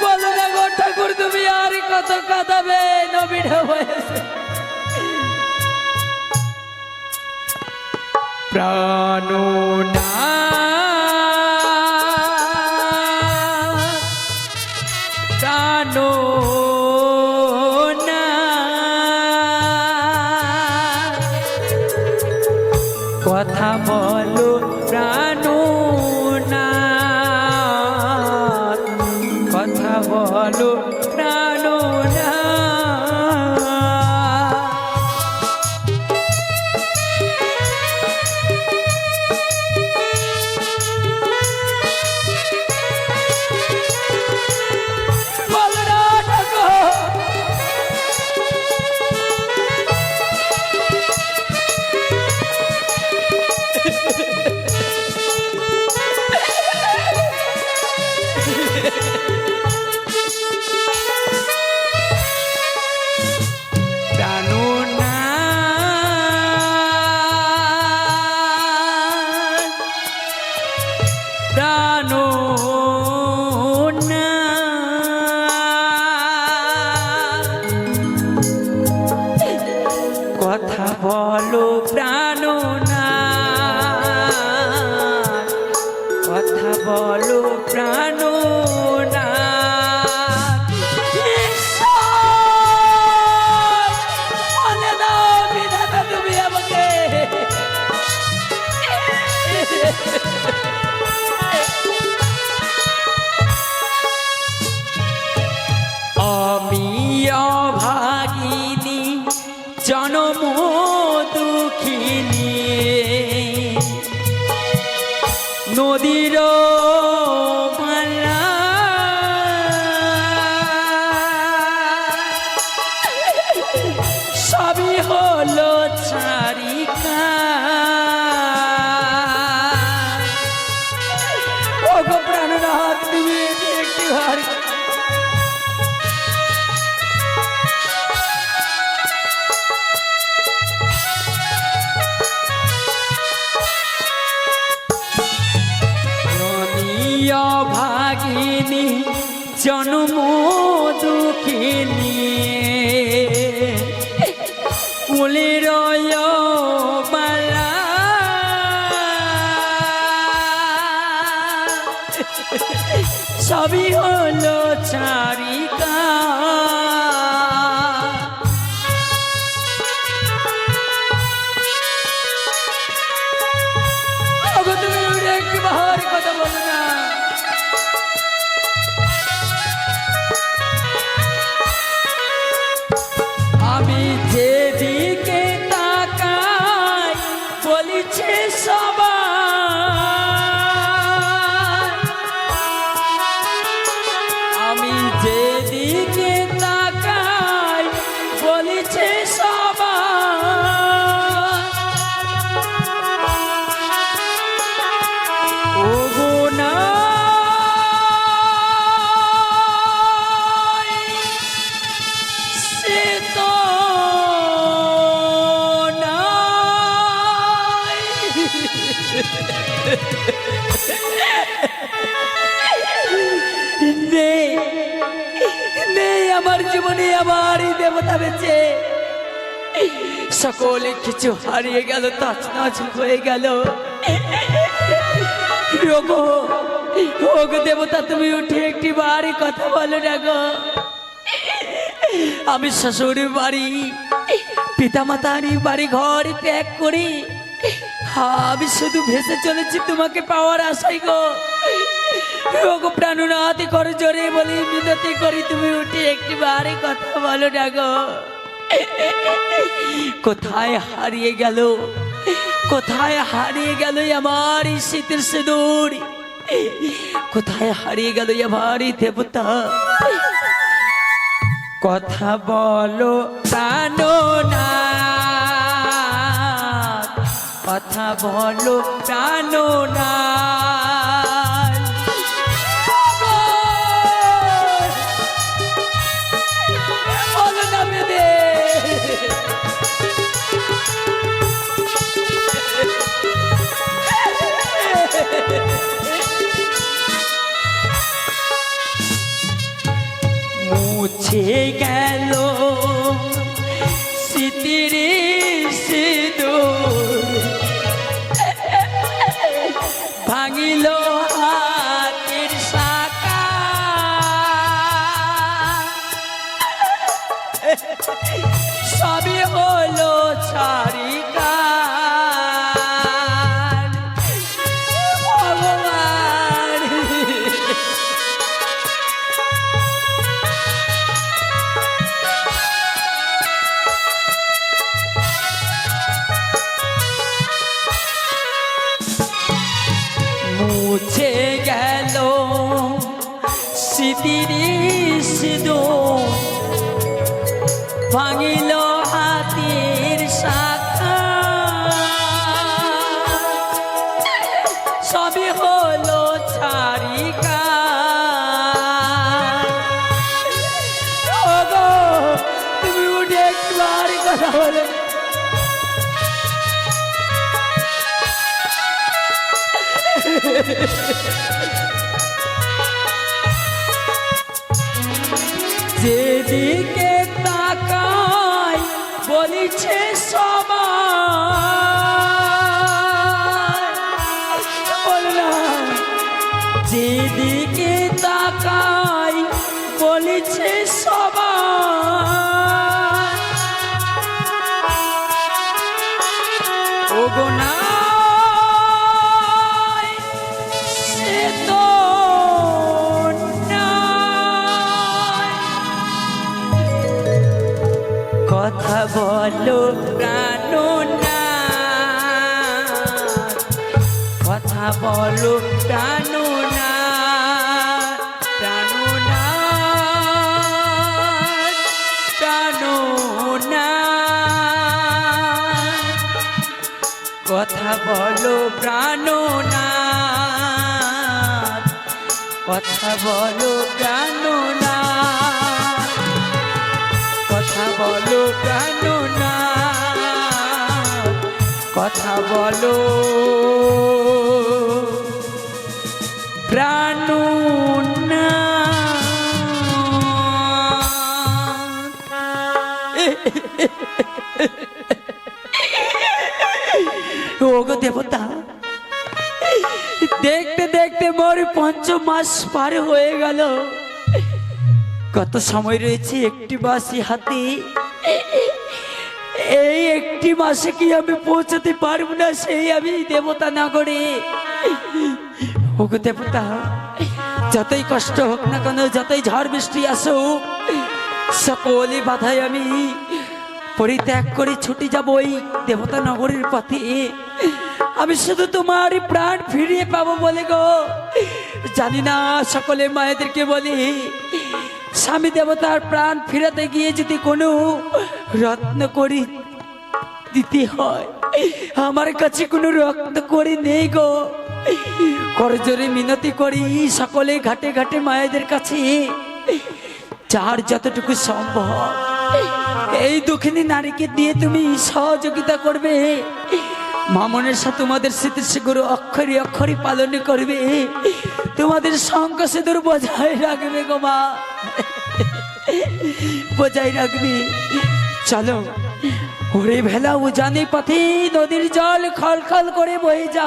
বলো না গো ঠাকুর, তুমি আর কত কাঁদাবে? নবীরা বয়সে প্রাণ না প্রাণ না কথা বলো প্রাণ না কথা বলো প্রাণ না কথা বলো প্রাণ না কথা বলো প্রাণ না বলে দাও বিধাতা তুমি আমাকে আমি অভাগিনী জনম দুঃখিনী নদীর মালা সবই হলো চারিকা ও গো প্রাণনাথ তুমি একটি বার ভাগিনী জন্ম দুঃখিনী কুলের মালা সবই হলো চারিকা তুমি একটি বাহার কথা বলো না আমি যেদিকে তাকাই বলিছে সবাই আমি যেদিকে তাকাই বলিছে সবাই ও গো না আমার জীবনে আবার দেবতা বেঁচে সকলে কিছু হারিয়ে গেল তছনছ হয়ে গেল ওগো দেবতা তুমি উঠে একটি বাড়ি কথা বলো না গো আমি শ্বশুর বাড়ি পিতামাতার বাড়ি ঘর ত্যাগ করি আমি শুধু ভেসে চলেছি তোমাকে পাওয়ার আশাই গো ওগো প্রাণনাথ করে জোরে বলি মিনতি করি তুমি উঠে একটি বারে কথা বলো না গো কোথায় হারিয়ে গেল আমার শীতের সিঁদুর কোথায় হারিয়ে গেল আমার দেবতা কথা বলো প্রাণনাথ কথা বলো প্রাণনাথ বলো না বেদে গেল স্মৃতির সিঁদুর, ভাঙিল হাতের শাখা, সবই হলো ছাড়িকার। ভগবান মুছে গেল স্মৃতির সিঁদুর, ভাঙিল হাতের শাখা, সবই হলো ছাড়িকার। ওগো তুমি উঠে একবার কথা বলে। যেদিকে তাকাই বলিছে সবাই, বললাম যেদিকে তাকাই বলিছে সবাই, ওগো না সে তো কথা বলো প্রাণনাথ, কথা বলো প্রাণনাথ, প্রাণনাথ, প্রাণনাথ, কথা বলো প্রাণনাথ, কথা বলো প্রাণনাথ, কথা বলো প্রাণনাথ, কথা বলো প্রাণনাথ। ওগো দেবতা, দেখতে দেখতে মোর ৫ মাস পার হয়ে গেল। কত সময় রয়েছে একটি মাসি হাতে, এই একটি মাসে কি আমি পৌঁছাতে পারবো না সেই আমি দেবতা নগরে। ওগো দেবতা, যতই কষ্ট হোক না কেন, যতই ঝড় বৃষ্টি আসুক, সকলে বাধায় আমি পরিত্যাগ করে ছুটে যাব ওই দেবতা নগরের পথে। আমি শুধু তোমার প্রাণ ফিরিয়ে পাবো বলে গো। জানি না সকলে মায়েদেরকে বলি, স্বামী দেবতার প্রাণ ফিরাতে গিয়ে যদি কোনো রত্ন করি দিতে হয়, আমার কাছে কোনো রত্ন করি নেই গো। করজোরে মিনতি করি সকলে ঘাটে ঘাটে মায়েদের কাছে, যার যতটুকু সম্ভব এই দুঃখিনী নারীকে দিয়ে তুমি সহযোগিতা করবে। মামনের সাথে তোমাদের স্মৃতির গুরু অক্ষরে অক্ষরে পালন করবে, তোমাদের শঙ্খ সিঁদুর বজায় রাখবে গো মা, বজায় রাখবে। চলো ওরে ভেলা উজানি পথে নদীর জল খল খল করে বয়ে যা।